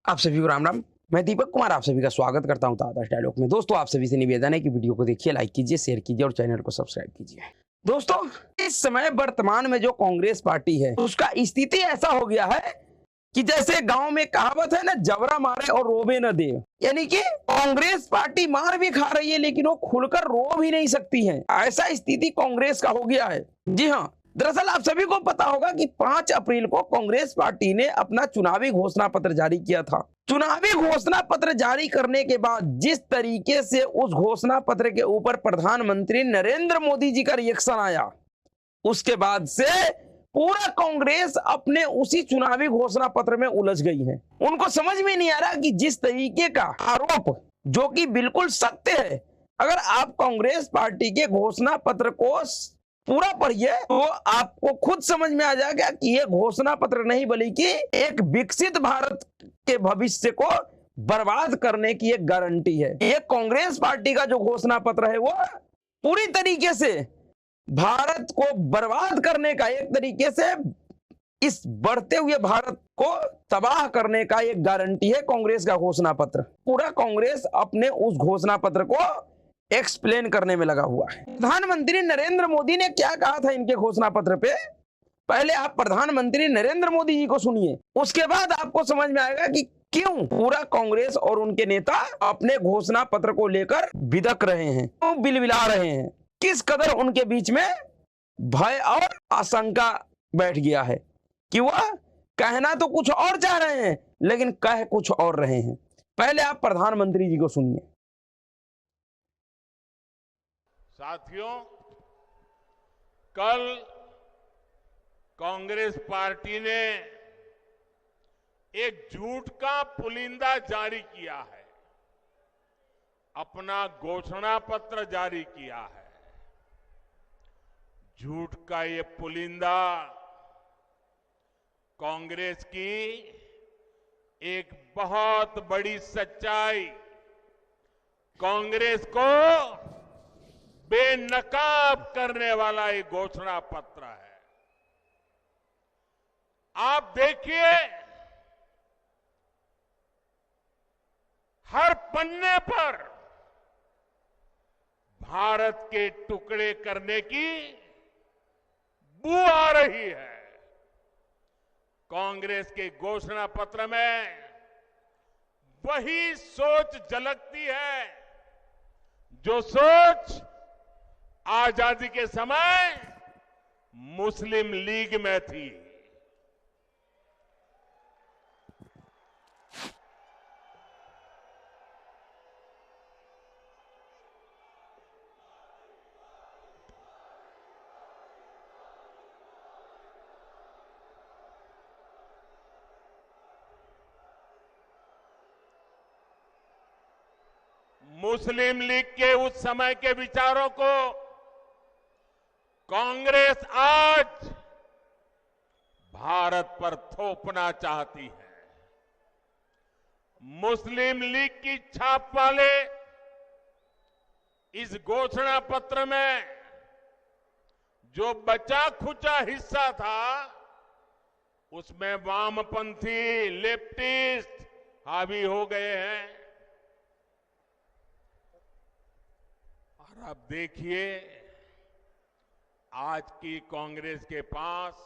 आप सभी को राम राम। मैं दीपक कुमार आप सभी का स्वागत करता हूं ताजा डायलॉग में। दोस्तों, आप सभी से निवेदन है कि वीडियो को देखिए, लाइक कीजिए, शेयर कीजिए और चैनल को सब्सक्राइब कीजिए। दोस्तों, इस समय वर्तमान में जो कांग्रेस पार्टी है उसका स्थिति ऐसा हो गया है कि जैसे गांव में कहावत है ना, जबरा मारे और रोवे न दे। यानी कि कांग्रेस पार्टी मार भी खा रही है लेकिन वो खुलकर रो भी नहीं सकती है। ऐसा स्थिति कांग्रेस का हो गया है। जी हाँ, दरअसल आप सभी को पता होगा कि 5 अप्रैल को कांग्रेस पार्टी ने अपना चुनावी घोषणा पत्र जारी किया था। चुनावी घोषणा पत्र जारी करने के बाद जिस तरीके से उस घोषणा पत्र के ऊपर प्रधानमंत्री नरेंद्र मोदी जी का रिएक्शन आया, उसके बाद से पूरा कांग्रेस अपने उसी चुनावी घोषणा पत्र में उलझ गई है। उनको समझ में नहीं आ रहा कि जिस तरीके का आरोप, जो कि बिल्कुल सत्य है, अगर आप कांग्रेस पार्टी के घोषणा पत्र को पूरा पढ़िए तो आपको खुद समझ में आ जाएगा कि यह घोषणा पत्र नहीं बल्कि एक विकसित भारत के भविष्य को बर्बाद करने की एक गारंटी है। ये कांग्रेस पार्टी का जो घोषणा पत्र है वो पूरी तरीके से भारत को बर्बाद करने का, एक तरीके से इस बढ़ते हुए भारत को तबाह करने का एक गारंटी है कांग्रेस का घोषणा पत्र। पूरा कांग्रेस अपने उस घोषणा पत्र को एक्सप्लेन करने में लगा हुआ है। प्रधानमंत्री नरेंद्र मोदी ने क्या कहा था इनके घोषणा पत्र पे, पहले आप प्रधानमंत्री नरेंद्र मोदी जी को सुनिए, उसके बाद आपको समझ में आएगा कि क्यों पूरा कांग्रेस और उनके नेता अपने घोषणा पत्र को लेकर बिदक रहे हैं, क्यों बिलबिला रहे हैं, किस कदर उनके बीच में भय और आशंका बैठ गया है कि वह कहना तो कुछ और चाह रहे हैं लेकिन कह कुछ और रहे हैं। पहले आप प्रधानमंत्री जी को सुनिए। साथियों, कल कांग्रेस पार्टी ने एक झूठ का पुलिंदा जारी किया है, अपना घोषणा पत्र जारी किया है। झूठ का ये पुलिंदा कांग्रेस की एक बहुत बड़ी सच्चाई, कांग्रेस को बेनकाब करने वाला एक घोषणा पत्र है। आप देखिए, हर पन्ने पर भारत के टुकड़े करने की बू आ रही है। कांग्रेस के घोषणा पत्र में वही सोच झलकती है जो सोच आजादी के समय मुस्लिम लीग में थी। मुस्लिम लीग के उस समय के विचारों को कांग्रेस आज भारत पर थोपना चाहती है। मुस्लिम लीग की छाप वाले इस घोषणा पत्र में जो बचा खुचा हिस्सा था, उसमें वामपंथी लेफ्टिस्ट हावी हो गए हैं। और अब देखिए, आज की कांग्रेस के पास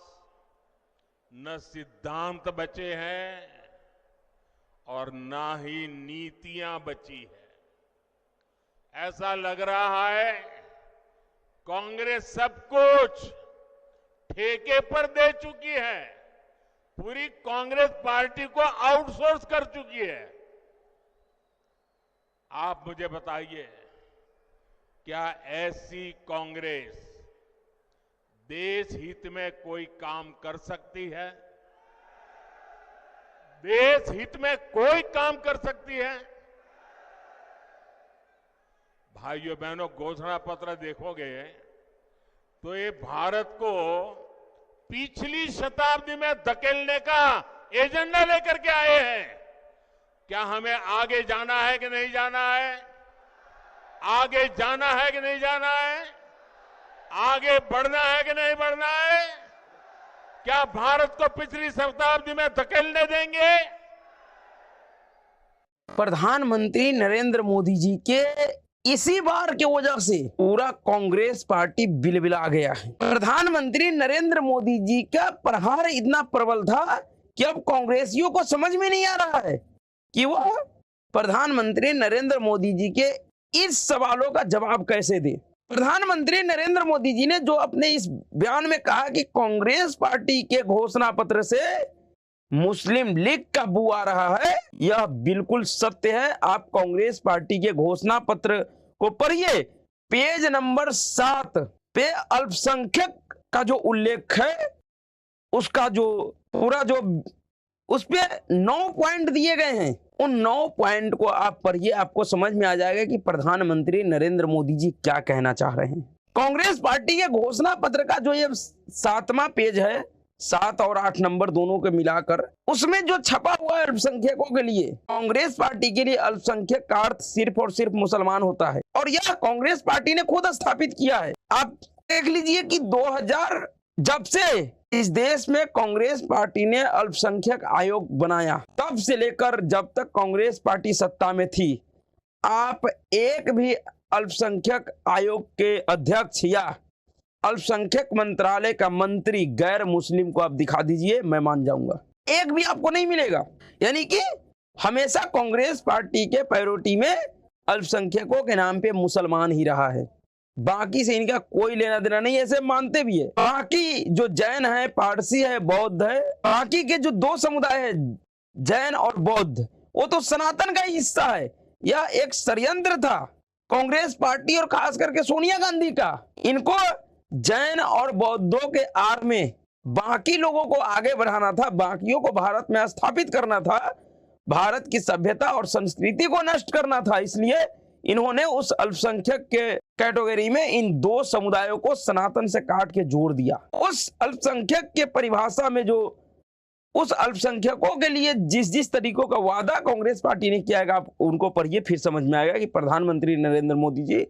न सिद्धांत बचे हैं और न ही नीतियां बची है। ऐसा लग रहा है कांग्रेस सब कुछ ठेके पर दे चुकी है, पूरी कांग्रेस पार्टी को आउटसोर्स कर चुकी है। आप मुझे बताइए, क्या ऐसी कांग्रेस देश हित में कोई काम कर सकती है? देश हित में कोई काम कर सकती है? भाइयों बहनों, घोषणा पत्र देखोगे तो ये भारत को पिछली शताब्दी में धकेलने का एजेंडा लेकर के आए हैं। क्या हमें आगे जाना है कि नहीं जाना है? आगे जाना है कि नहीं जाना है? आगे बढ़ना है कि नहीं बढ़ना है? क्या भारत को पिछली शताब्दी में धकेलने देंगे? प्रधानमंत्री नरेंद्र मोदी जी के इसी बार के वजह से पूरा कांग्रेस पार्टी बिलबिला गया है। प्रधानमंत्री नरेंद्र मोदी जी का प्रहार इतना प्रबल था कि अब कांग्रेसियों को समझ में नहीं आ रहा है कि वो प्रधानमंत्री नरेंद्र मोदी जी के इस सवालों का जवाब कैसे दे। प्रधानमंत्री नरेंद्र मोदी जी ने जो अपने इस बयान में कहा कि कांग्रेस पार्टी के घोषणा पत्र से मुस्लिम लीग का बू आ रहा है, यह बिल्कुल सत्य है। आप कांग्रेस पार्टी के घोषणा पत्र को पढ़िए, पेज नंबर 7 पे अल्पसंख्यक का जो उल्लेख है, उसका जो पूरा जो उस पे 9 पॉइंट दिए गए हैं, उन 9 पॉइंट को आप पढ़िए, आपको समझ में आ जाएगा कि प्रधानमंत्री नरेंद्र मोदी जी क्या कहना चाह रहे हैं। कांग्रेस पार्टी के घोषणा पत्र का जो ये 7वां पेज है, 7 और 8 नंबर दोनों के मिलाकर, उसमें जो छपा हुआ है अल्पसंख्यकों के लिए, कांग्रेस पार्टी के लिए अल्पसंख्यक का अर्थ सिर्फ और सिर्फ मुसलमान होता है, और यह कांग्रेस पार्टी ने खुद स्थापित किया है। आप देख लीजिए कि 2000 जब से इस देश में कांग्रेस पार्टी ने अल्पसंख्यक आयोग बनाया, तब से लेकर जब तक कांग्रेस पार्टी सत्ता में थी, आप एक भी अल्पसंख्यक आयोग के अध्यक्ष या अल्पसंख्यक मंत्रालय का मंत्री गैर मुस्लिम को आप दिखा दीजिए, मैं मान जाऊंगा, एक भी आपको नहीं मिलेगा। यानी कि हमेशा कांग्रेस पार्टी के प्रायोरिटी में अल्पसंख्यकों के नाम पे मुसलमान ही रहा है, बाकी से इनका कोई लेना देना नहीं, ऐसे मानते भी है। बाकी जो जैन है, पारसी है, बौद्ध है, बाकी के जो 2 समुदाय है, जैन और बौद्ध, वो तो सनातन का ही हिस्सा है। यह एक षड्यंत्र था कांग्रेस पार्टी और खास करके सोनिया गांधी का। इनको जैन और बौद्धों के आड़ में बाकी लोगों को आगे बढ़ाना था, बाकियों को भारत में स्थापित करना था, भारत की सभ्यता और संस्कृति को नष्ट करना था। इसलिए इन्होंने उस अल्पसंख्यक के कैटेगरी में इन 2 समुदायों को सनातन से काट के जोड़ दिया। उस अल्पसंख्यक के परिभाषा में जो उस अल्पसंख्यकों के लिए जिस तरीकों का वादा कांग्रेस पार्टी ने किया है, आप उनको पढ़िए, फिर समझ में आएगा कि प्रधानमंत्री नरेंद्र मोदी जी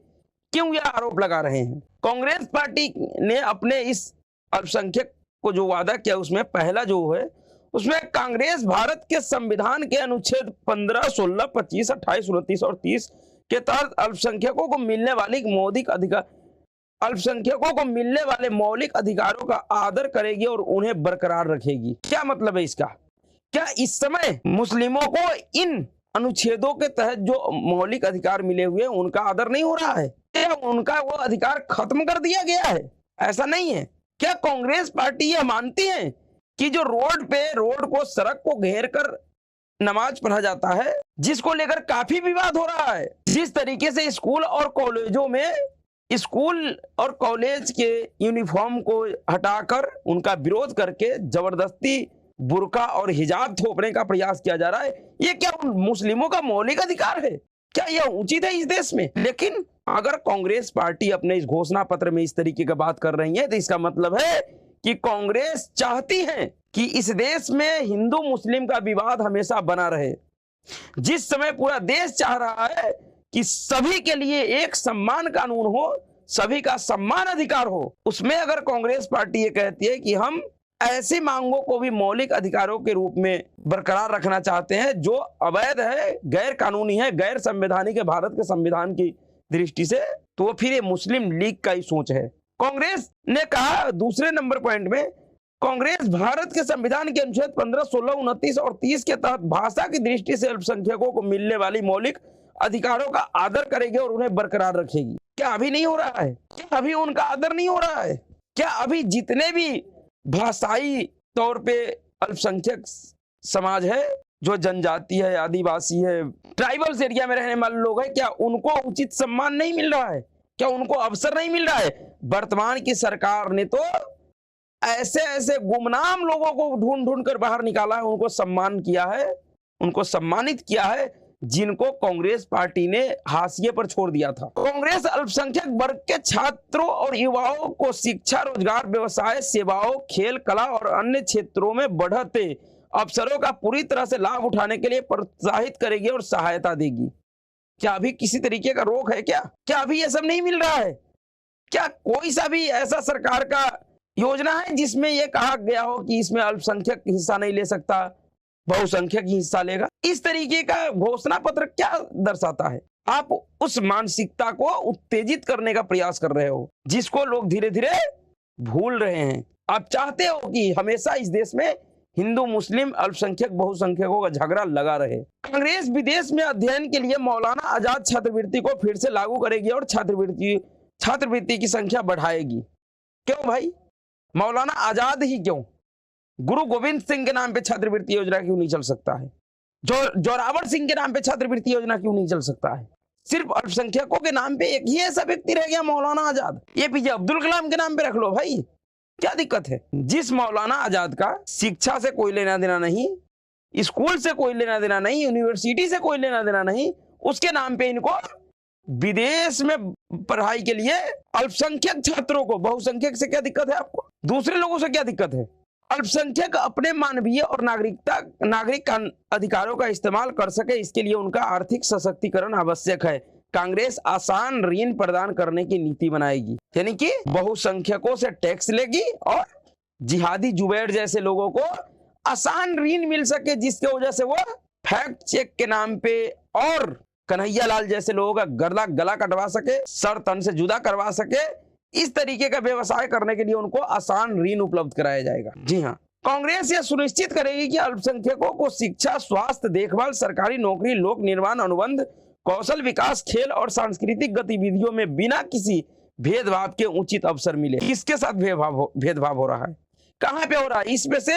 क्यों यह आरोप लगा रहे हैं। कांग्रेस पार्टी ने अपने इस अल्पसंख्यक को जो वादा किया, उसमें पहला जो है, उसमें कांग्रेस भारत के संविधान के अनुच्छेद 15, 16, 25, 28, 29 और 30 के तहत अल्पसंख्यकों को मिलने वाले मौलिक अधिकारों का आदर करेगी और उन्हें बरकरार रखेगी। क्या मतलब है इसका? क्या इस समय मुस्लिमों को इन अनुच्छेदों के तहत जो मौलिक अधिकार मिले हुए हैं, उनका आदर नहीं हो रहा है? क्या उनका वो अधिकार खत्म कर दिया गया है? ऐसा नहीं है। क्या कांग्रेस पार्टी यह मानती है कि जो रोड को, सड़क को घेर कर नमाज पढ़ा जाता है, जिसको लेकर काफी विवाद हो रहा है, जिस तरीके से स्कूल और कॉलेजों में स्कूल और कॉलेज के यूनिफॉर्म को हटाकर उनका विरोध करके जबरदस्ती बुर्का और हिजाब थोपने का प्रयास किया जा रहा है, ये क्या उन मुस्लिमों का मौलिक अधिकार है? क्या यह उचित है इस देश में? लेकिन अगर कांग्रेस पार्टी अपने इस घोषणा पत्र में इस तरीके की बात कर रही है, तो इसका मतलब है कि कांग्रेस चाहती है कि इस देश में हिंदू मुस्लिम का विवाद हमेशा बना रहे। जिस समय पूरा देश चाह रहा है कि सभी के लिए एक सम्मान कानून हो, सभी का सम्मान अधिकार हो, उसमें अगर कांग्रेस पार्टी ये कहती है कि हम ऐसी मांगों को भी मौलिक अधिकारों के रूप में बरकरार रखना चाहते हैं जो अवैध है, गैर कानूनी है, गैर संवैधानिक है भारत के संविधान की दृष्टि से, तो फिर ये मुस्लिम लीग का ही सोच है। कांग्रेस ने कहा दूसरे नंबर पॉइंट में, कांग्रेस भारत के संविधान के अनुच्छेद 15, 16, 29 और 30 के तहत भाषा की दृष्टि से अल्पसंख्यकों को मिलने वाली मौलिक अधिकारों का आदर करेगी और उन्हें बरकरार रखेगी। क्या अभी नहीं हो रहा है? क्या अभी उनका आदर नहीं हो रहा है? क्या अभी जितने भी भाषाई तौर पे अल्पसंख्यक समाज है, जो जनजाति है, आदिवासी है, ट्राइबल्स एरिया में रहने वाले लोग हैं, क्या उनको उचित सम्मान नहीं मिल रहा है? क्या उनको अवसर नहीं मिल रहा है? वर्तमान की सरकार ने तो ऐसे ऐसे गुमनाम लोगों को ढूंढ ढूंढ कर बाहर निकाला है, उनको सम्मान किया है, उनको सम्मानित किया है, जिनको कांग्रेस पार्टी ने हाशिए पर छोड़ दिया था। कांग्रेस अल्पसंख्यक वर्ग के छात्रों और युवाओं को शिक्षा, रोजगार, व्यवसाय, सेवाओं, खेल, कला और अन्य क्षेत्रों में बढ़ते अवसरों का पूरी तरह से लाभ उठाने के लिए प्रोत्साहित करेगी और सहायता देगी। क्या अभी किसी तरीके का रोक है? क्या अभी यह सब नहीं मिल रहा है? क्या कोई सा भी ऐसा सरकार का योजना है जिसमें यह कहा गया हो कि इसमें अल्पसंख्यक हिस्सा नहीं ले सकता, बहुसंख्यक ही हिस्सा लेगा। इस तरीके का घोषणा पत्र क्या दर्शाता है? आप उस मानसिकता को उत्तेजित करने का प्रयास कर रहे हो जिसको लोग धीरे धीरे भूल रहे हैं। आप चाहते हो कि हमेशा इस देश में हिंदू मुस्लिम अल्पसंख्यक बहुसंख्यकों का झगड़ा लगा रहे। कांग्रेस विदेश में अध्ययन के लिए मौलाना आजाद छात्रवृत्ति को फिर से लागू करेगी और छात्रवृत्ति की संख्या बढ़ाएगी। क्यों भाई? मौलाना आजाद ही क्यों? गुरु गोविंद सिंह के नाम पे छात्रवृत्ति योजना क्यों नहीं चल सकता है? जोरावर सिंह के नाम पे छात्रवृत्ति योजना क्यों नहीं चल सकता है? सिर्फ अल्पसंख्यकों के नाम पे एक ही ऐसा व्यक्ति रह गया, मौलाना आजाद। एपीजे अब्दुल कलाम के नाम पे रख लो भाई, क्या दिक्कत है? जिस मौलाना आजाद का शिक्षा से कोई लेना देना नहीं, स्कूल से कोई लेना देना नहीं, यूनिवर्सिटी से कोई लेना देना नहीं, उसके नाम पे इनको विदेश में पढ़ाई के लिए अल्पसंख्यक छात्रों को, बहुसंख्यक से क्या दिक्कत है आपको? दूसरे लोगों से क्या दिक्कत है? अल्पसंख्यक अपने मानवीय और नागरिक अधिकारों का इस्तेमाल कर सके, इसके लिए उनका आर्थिक सशक्तिकरण आवश्यक है। कांग्रेस आसान ऋण प्रदान करने की नीति बनाएगी, यानी कि बहुसंख्यकों से टैक्स लेगी और जिहादी जुबैर जैसे लोगों को आसान ऋण मिल सके, जिसकी वजह से वो फैक्ट चेक के नाम पे और कन्हैया लाल जैसे लोगों का गला कटवा सके, सर तन से जुदा करवा सके। इस तरीके का व्यवसाय करने के लिए उनको आसान ऋण उपलब्ध कराया जाएगा। जी हाँ, कांग्रेस यह सुनिश्चित करेगी कि अल्पसंख्यकों को शिक्षा, स्वास्थ्य देखभाल, सरकारी नौकरी, लोक निर्माण अनुबंध, कौशल विकास, खेल और सांस्कृतिक गतिविधियों में बिना किसी भेदभाव के उचित अवसर मिले। किसके साथ भेदभाव हो रहा है? कहां पे हो रहा है? इसमें से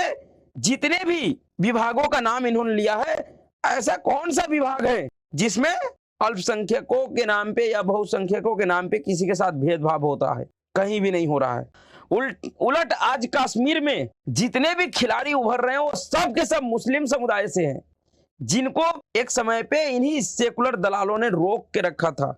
जितने भी विभागों का नाम इन्होंने लिया है, ऐसा कौन सा विभाग है जिसमें अल्पसंख्यकों के नाम पे या बहुसंख्यकों के नाम पे किसी के साथ भेदभाव होता है? कहीं भी नहीं हो रहा है। उलट आज कश्मीर में जितने भी खिलाड़ी उभर रहे हैं वो सब के सब मुस्लिम समुदाय से हैं, जिनको एक समय पे इन्हीं सेकुलर दलालों ने रोक के रखा था,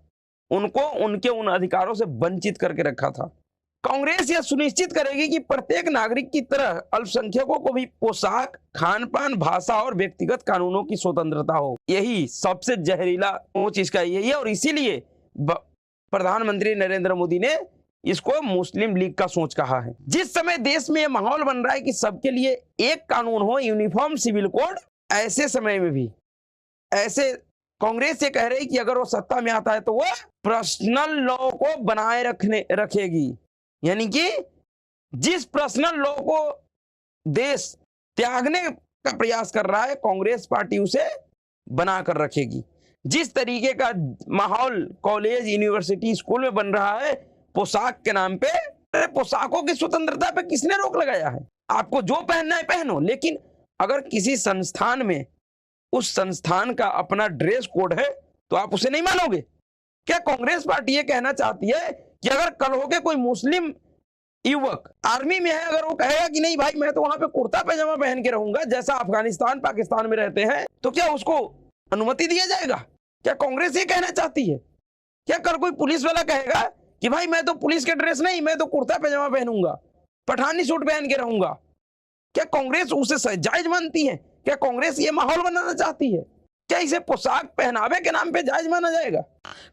उनको उनके उन अधिकारों से वंचित करके रखा था। कांग्रेस यह सुनिश्चित करेगी कि प्रत्येक नागरिक की तरह अल्पसंख्यकों को भी पोशाक, खान पान, भाषा और व्यक्तिगत कानूनों की स्वतंत्रता हो। यही सबसे जहरीला सोच इसका यही है और इसीलिए प्रधानमंत्री नरेंद्र मोदी ने इसको मुस्लिम लीग का सोच कहा है। जिस समय देश में यह माहौल बन रहा है कि सबके लिए एक कानून हो, यूनिफॉर्म सिविल कोड, ऐसे समय में भी ऐसे कांग्रेस ये कह रही कि अगर वो सत्ता में आता है तो वो पर्सनल लॉ को बनाए रखेगी, यानी कि जिस पर्सनल लॉ को देश त्यागने का प्रयास कर रहा है, कांग्रेस पार्टी उसे बनाकर रखेगी। जिस तरीके का माहौल कॉलेज, यूनिवर्सिटी, स्कूल में बन रहा है पोशाक के नाम पे, पोशाकों की स्वतंत्रता पे किसने रोक लगाया है? आपको जो पहनना है पहनो, लेकिन अगर किसी संस्थान में उस संस्थान का अपना ड्रेस कोड है तो आप उसे नहीं मानोगे? क्या कांग्रेस पार्टी ये कहना चाहती है कि अगर कल होके कोई मुस्लिम युवक आर्मी में है, अगर वो कहेगा कि नहीं भाई मैं तो वहां पे कुर्ता पैजामा पहन के रहूंगा जैसा अफगानिस्तान पाकिस्तान में रहते हैं, तो क्या उसको अनुमति दिया जाएगा? क्या कांग्रेस ये कहना चाहती है? क्या कल कोई पुलिस वाला कहेगा कि भाई मैं तो पुलिस के ड्रेस नहीं, मैं तो कुर्ता पैजामा पहनूंगा, पठानी सूट पहन के रहूंगा? क्या कांग्रेस उसे जायज मानती है? क्या कांग्रेस ये माहौल बनाना चाहती है? क्या इसे पोशाक पहनावे के नाम पे जायज माना जाएगा?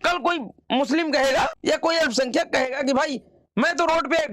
कल कोई मुस्लिम कहेगा या कोई अल्पसंख्यक कहेगा कि भाई मैं तो रोड पे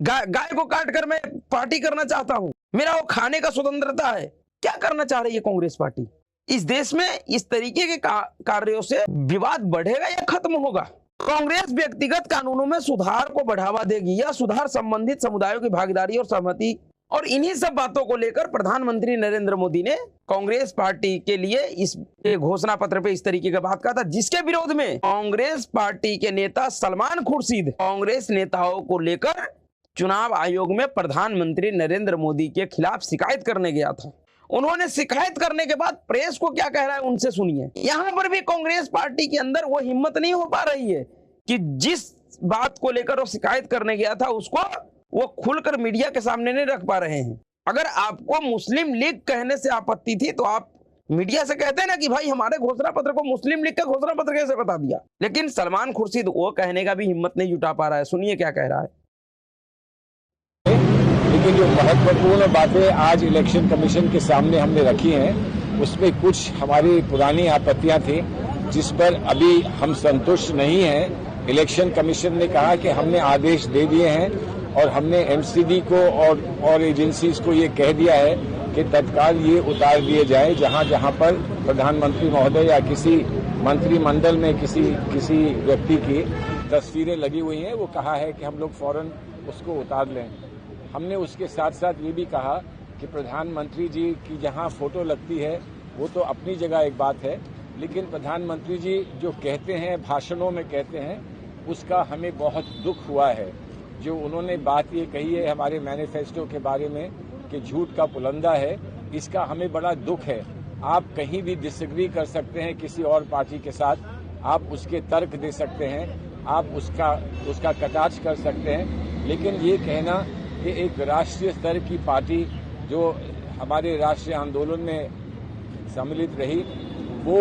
गाय को काट कर मैं पार्टी करना चाहता हूं, मेरा वो खाने का स्वतंत्रता है। क्या करना चाह रही है कांग्रेस पार्टी? इस देश में इस तरीके के कार्यों से विवाद बढ़ेगा या खत्म होगा? कांग्रेस व्यक्तिगत कानूनों में सुधार को बढ़ावा देगी या सुधार संबंधित समुदायों की भागीदारी और सहमति, और इन्हीं सब बातों को लेकर प्रधानमंत्री नरेंद्र मोदी ने कांग्रेस पार्टी के लिए इस घोषणा पत्र पे इस तरीके का बात कहा था, जिसके विरोध में कांग्रेस पार्टी के नेता सलमान खुर्शीद कांग्रेस नेताओं को लेकर चुनाव आयोग में प्रधानमंत्री नरेंद्र मोदी के खिलाफ शिकायत करने गया था। उन्होंने शिकायत करने के बाद प्रेस को क्या कह रहा है उनसे सुनिए। यहां पर भी कांग्रेस पार्टी के अंदर वो हिम्मत नहीं हो पा रही है कि जिस बात को लेकर वो शिकायत करने गया था उसको वो खुलकर मीडिया के सामने नहीं रख पा रहे हैं। अगर आपको मुस्लिम लीग कहने से आपत्ति थी तो आप मीडिया से कहते हैं ना कि भाई हमारे घोषणा पत्र को मुस्लिम लीग का घोषणा पत्र कैसे बता दिया। लेकिन सलमान खुर्शीद वो कहने का भी हिम्मत नहीं जुटा पा रहा है। सुनिए क्या कह रहा है। लेकिन जो महत्वपूर्ण बातें आज इलेक्शन कमीशन के सामने हमने रखी हैं उसमें कुछ हमारी पुरानी आपत्तियां थी जिस पर अभी हम संतुष्ट नहीं हैं। इलेक्शन कमीशन ने कहा कि हमने आदेश दे दिए हैं और हमने एमसीडी को और एजेंसीज को ये कह दिया है कि तत्काल ये उतार दिए जाए जहां जहां पर प्रधानमंत्री महोदय या किसी मंत्रिमंडल में किसी व्यक्ति की तस्वीरें लगी हुई हैं। वो कहा है कि हम लोग फौरन उसको उतार लें। हमने उसके साथ साथ ये भी कहा कि प्रधानमंत्री जी की जहां फोटो लगती है वो तो अपनी जगह एक बात है, लेकिन प्रधानमंत्री जी जो कहते हैं, भाषणों में कहते हैं, उसका हमें बहुत दुख हुआ है। जो उन्होंने बात ये कही है हमारे मैनिफेस्टो के बारे में कि झूठ का पुलंदा है, इसका हमें बड़ा दुख है। आप कहीं भी डिसएग्री कर सकते हैं किसी और पार्टी के साथ, आप उसके तर्क दे सकते हैं, आप उसका कटाक्ष कर सकते हैं, लेकिन ये कहना कि एक राष्ट्रीय स्तर की पार्टी जो हमारे राष्ट्रीय आंदोलन में सम्मिलित रही, वो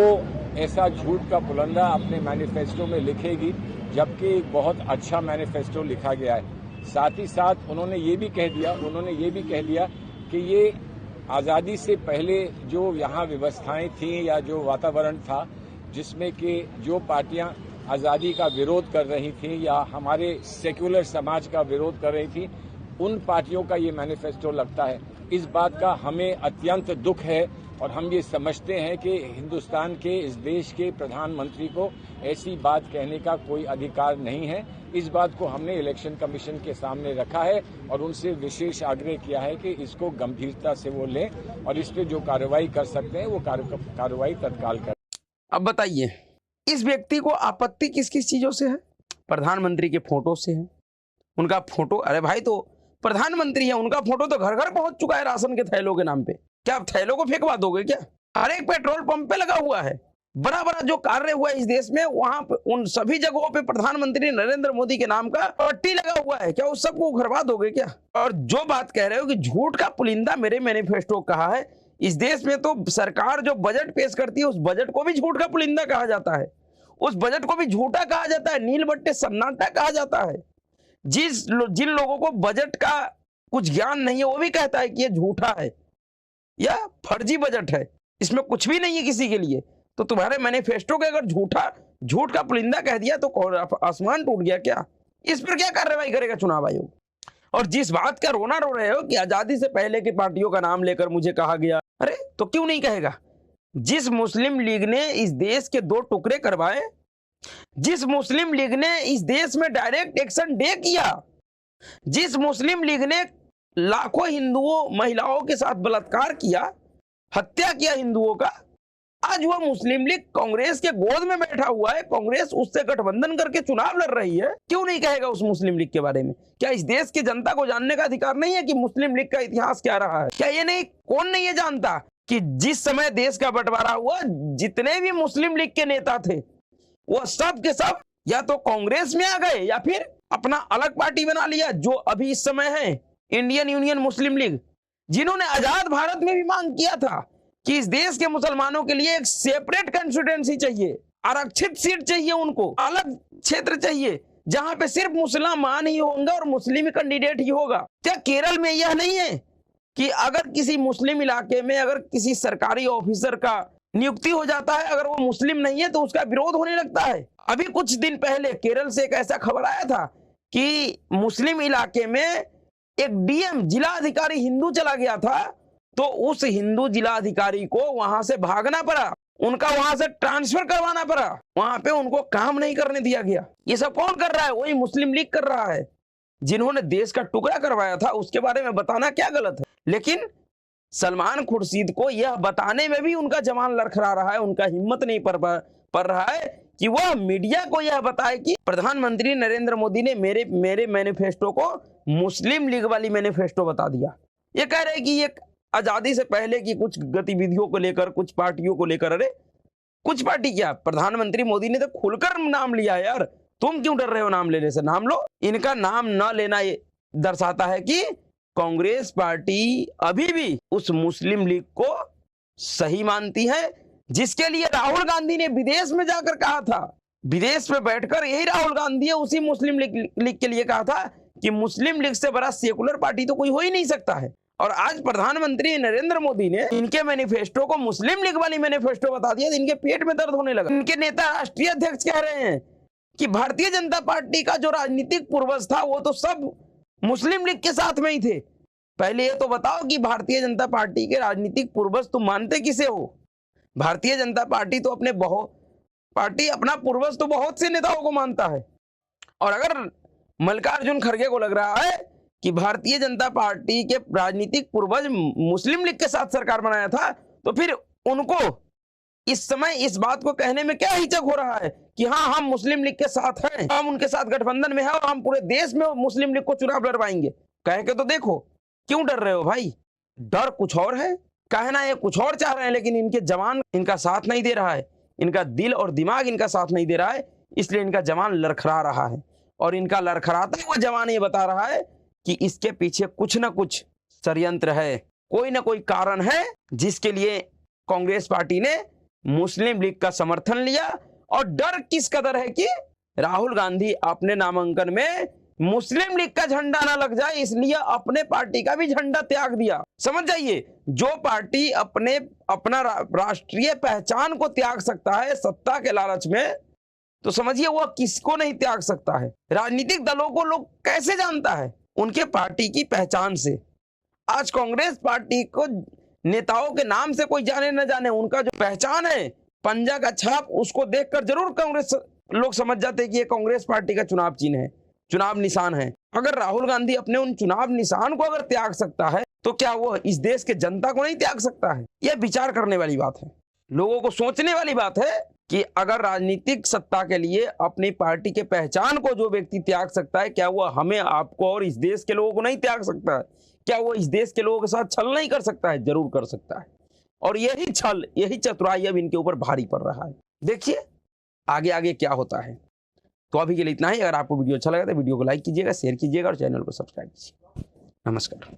ऐसा झूठ का पुलंदा अपने मैनिफेस्टो में लिखेगी, जबकि एक बहुत अच्छा मैनिफेस्टो लिखा गया है। साथ ही साथ उन्होंने ये भी कह दिया कि ये आज़ादी से पहले जो यहाँ व्यवस्थाएं थीं या जो वातावरण था, जिसमें कि जो पार्टियां आज़ादी का विरोध कर रही थीं या हमारे सेक्युलर समाज का विरोध कर रही थी, उन पार्टियों का ये मैनिफेस्टो लगता है। इस बात का हमें अत्यंत दुख है और हम ये समझते हैं कि हिंदुस्तान के, इस देश के प्रधानमंत्री को ऐसी बात कहने का कोई अधिकार नहीं है। इस बात को हमने इलेक्शन कमीशन के सामने रखा है और उनसे विशेष आग्रह किया है कि इसको गंभीरता से वो लें और इस पे जो कार्रवाई कर सकते हैं वो कार्रवाई तत्काल करें। अब बताइए, इस व्यक्ति को आपत्ति किस किस चीजों से है? प्रधानमंत्री के फोटो से है। उनका फोटो, अरे भाई तो प्रधानमंत्री है, उनका फोटो तो घर घर पहुंच चुका है राशन के थैलों के नाम पे। क्या आप थैलों को फेंकवा दोगे क्या? हर एक पेट्रोल पंप पे लगा हुआ है। बड़ा बड़ा जो कार्य हुआ है इस देश में, वहां पे उन सभी जगहों पे प्रधानमंत्री नरेंद्र मोदी के नाम का पट्टी लगा हुआ है। क्या उस सबको उखड़वा दोगे क्या? और जो बात कह रहे हो कि झूठ का पुलिंदा मेरे मैनिफेस्टो कहा है, इस देश में तो सरकार जो बजट पेश करती है उस बजट को भी झूठ का पुलिंदा कहा जाता है, उस बजट को भी झूठा कहा जाता है, नील बट्टे सन्नाटा कहा जाता है। जिन लोगों को बजट का कुछ ज्ञान नहीं है वो भी कहता है कि ये झूठा है या फर्जी बजट है, इसमें कुछ भी नहीं है किसी के लिए। तो तुम्हारे मैनिफेस्टो के अगर झूठ का पुलिंदा कह दिया तो आसमान टूट गया क्या? इस पर क्या कार्रवाई करेगा चुनाव आयोग? और जिस बात का रोना रो रहे हो कि आजादी से पहले की पार्टियों का नाम लेकर मुझे कहा गया, अरे तो क्यों नहीं कहेगा? जिस मुस्लिम लीग ने इस देश के 2 टुकड़े करवाए, जिस मुस्लिम लीग ने इस देश में डायरेक्ट एक्शन डे किया, जिस मुस्लिम लीग ने लाखों हिंदुओं महिलाओं के साथ बलात्कार किया, हत्या किया हिंदुओं का, आज वह मुस्लिम लीग कांग्रेस के गोद में बैठा हुआ है, कांग्रेस उससे गठबंधन करके चुनाव लड़ रही है। क्यों नहीं कहेगा उस मुस्लिम लीग के बारे में? क्या इस देश की जनता को जानने का अधिकार नहीं है कि मुस्लिम लीग का इतिहास क्या रहा है? क्या ये नहीं, कौन नहीं ये जानता कि जिस समय देश का बंटवारा हुआ, जितने भी मुस्लिम लीग के नेता थे वो सब के सब या तो कांग्रेस में आ गए या फिर अपना अलग पार्टी बना लिया, जो अभी इस समय है इंडियन यूनियन मुस्लिम लीग, जिन्होंने आजाद भारत में भी मांग किया था कि इस देश के मुसलमानों के लिए एक सेपरेट कंस्टिट्यूएंसी चाहिए, आरक्षित सीट चाहिए, उनको अलग क्षेत्र चाहिए जहां पे सिर्फ मुसलमान ही होंगे और मुस्लिम कैंडिडेट ही होगा। क्या केरल में यह नहीं है कि अगर किसी मुस्लिम इलाके में अगर किसी सरकारी ऑफिसर का नियुक्ति हो जाता है, अगर वो मुस्लिम नहीं है तो उसका विरोध होने लगता है? अभी कुछ दिन पहले केरल से एक ऐसा खबर आया था कि मुस्लिम इलाके में एक डीएम जिला अधिकारी हिंदू चला गया था, तो उस हिंदू जिला अधिकारी को वहां से भागना पड़ा, उनका वहां से ट्रांसफर करवाना पड़ा, वहां पे उनको काम नहीं करने दिया गया। ये सब कौन कर रहा है? वही मुस्लिम लीग कर रहा है। जिन्होंने देश का टुकड़ा करवाया था उसके बारे में बताना क्या गलत है? लेकिन सलमान खुर्शीद को यह बताने में भी उनका जवान लड़खड़ा रहा है, उनका हिम्मत नहीं पड़ रहा है कि वह मीडिया को यह बताए कि प्रधानमंत्री नरेंद्र मोदी ने मेरे मैनिफेस्टो को मुस्लिम लीग वाली मैनिफेस्टो बता दिया। ये कह रहे हैं कि ये आजादी से पहले की कुछ गतिविधियों को लेकर, कुछ पार्टियों को लेकर। अरे कुछ पार्टी क्या, प्रधानमंत्री मोदी ने तो खुलकर नाम लिया यार, तुम क्यों डर रहे हो नाम लेने से? नाम लो। इनका नाम न लेना ये दर्शाता है कि कांग्रेस पार्टी अभी भी उस मुस्लिम लीग को सही मानती है, जिसके लिए राहुल गांधी ने विदेश में जाकर कहा था, विदेश में बैठकर यही राहुल गांधी उसी मुस्लिम लीग के लिए कहा था कि मुस्लिम लीग से बड़ा सेकुलर पार्टी तो कोई हो ही नहीं सकता है। और आज प्रधानमंत्री नरेंद्र मोदी ने इनके मैनिफेस्टो को मुस्लिम लीग वाली मैनिफेस्टो बता दिया, इनके पेट में दर्द होने लगा। इनके नेता राष्ट्रीय अध्यक्ष कह रहे हैं कि भारतीय जनता पार्टी का जो राजनीतिक पूर्वज था वो तो सब मुस्लिम लीग के साथ में ही थे, पहले ये तो बताओ कि भारतीय जनता पार्टी के राजनीतिक पूर्वज तुम मानते किसे हो? भारतीय जनता पार्टी तो अपना पूर्वज तो बहुत से नेताओं को मानता है। और अगर मल्लिकार्जुन खड़गे को लग रहा है कि भारतीय जनता पार्टी के राजनीतिक पूर्वज मुस्लिम लीग के साथ सरकार बनाया था, तो फिर उनको इस समय इस बात को कहने में क्या हिचक हो रहा है कि हाँ, हम मुस्लिम लीग के साथ हैं, हम उनके साथ गठबंधन में हैं और हम पूरे देश में मुस्लिम लीग को चुनाव लड़वाएंगे। कह के तो देखो, क्यों डर रहे हो भाई? डर कुछ और है, कहना ये कुछ और चाह रहे हैं, लेकिन इनके जवान इनका साथ नहीं दे रहा है, इनका दिल और दिमाग इनका साथ नहीं दे रहा है, इसलिए इनका जवान लड़खड़ा रहा है। और इनका लड़खड़ाता हुआ जवान ये बता रहा है कि इसके पीछे कुछ ना कुछ षड्यंत्र है, कोई ना कोई कारण है जिसके लिए कांग्रेस पार्टी ने मुस्लिम लीग का समर्थन लिया। और डर किस कदर है कि राहुल गांधी अपने नामांकन में मुस्लिम लीग का झंडा ना लग जाए, इसलिए अपने पार्टी का भी झंडा त्याग दिया। समझ जाइए, जो पार्टी अपना राष्ट्रीय पहचान को त्याग सकता है सत्ता के लालच में, तो समझिए वो किसको नहीं त्याग सकता है। राजनीतिक दलों को लोग कैसे जानता है? उनके पार्टी की पहचान से। आज कांग्रेस पार्टी को नेताओं के नाम से कोई जाने न जाने, उनका जो पहचान है, पंजा का छाप, उसको देखकर जरूर कांग्रेस लोग समझ जाते हैं कि ये कांग्रेस पार्टी का चुनाव चिन्ह है, चुनाव निशान है। अगर राहुल गांधी अपने उन चुनाव निशान को अगर त्याग सकता है, तो क्या वो इस देश के जनता को नहीं त्याग सकता है? यह विचार करने वाली बात है, लोगों को सोचने वाली बात है कि अगर राजनीतिक सत्ता के लिए अपनी पार्टी के पहचान को जो व्यक्ति त्याग सकता है, क्या वो हमें, आपको और इस देश के लोगों को नहीं त्याग सकता है? क्या वो इस देश के लोगों के साथ छल नहीं कर सकता है? जरूर कर सकता है। और यही छल, यही चतुराई अब इनके ऊपर भारी पड़ रहा है। देखिए आगे आगे क्या होता है। तो अभी के लिए इतना ही। अगर आपको वीडियो अच्छा लगा तो वीडियो को लाइक कीजिएगा, शेयर कीजिएगा और चैनल को सब्सक्राइब कीजिएगा। नमस्कार।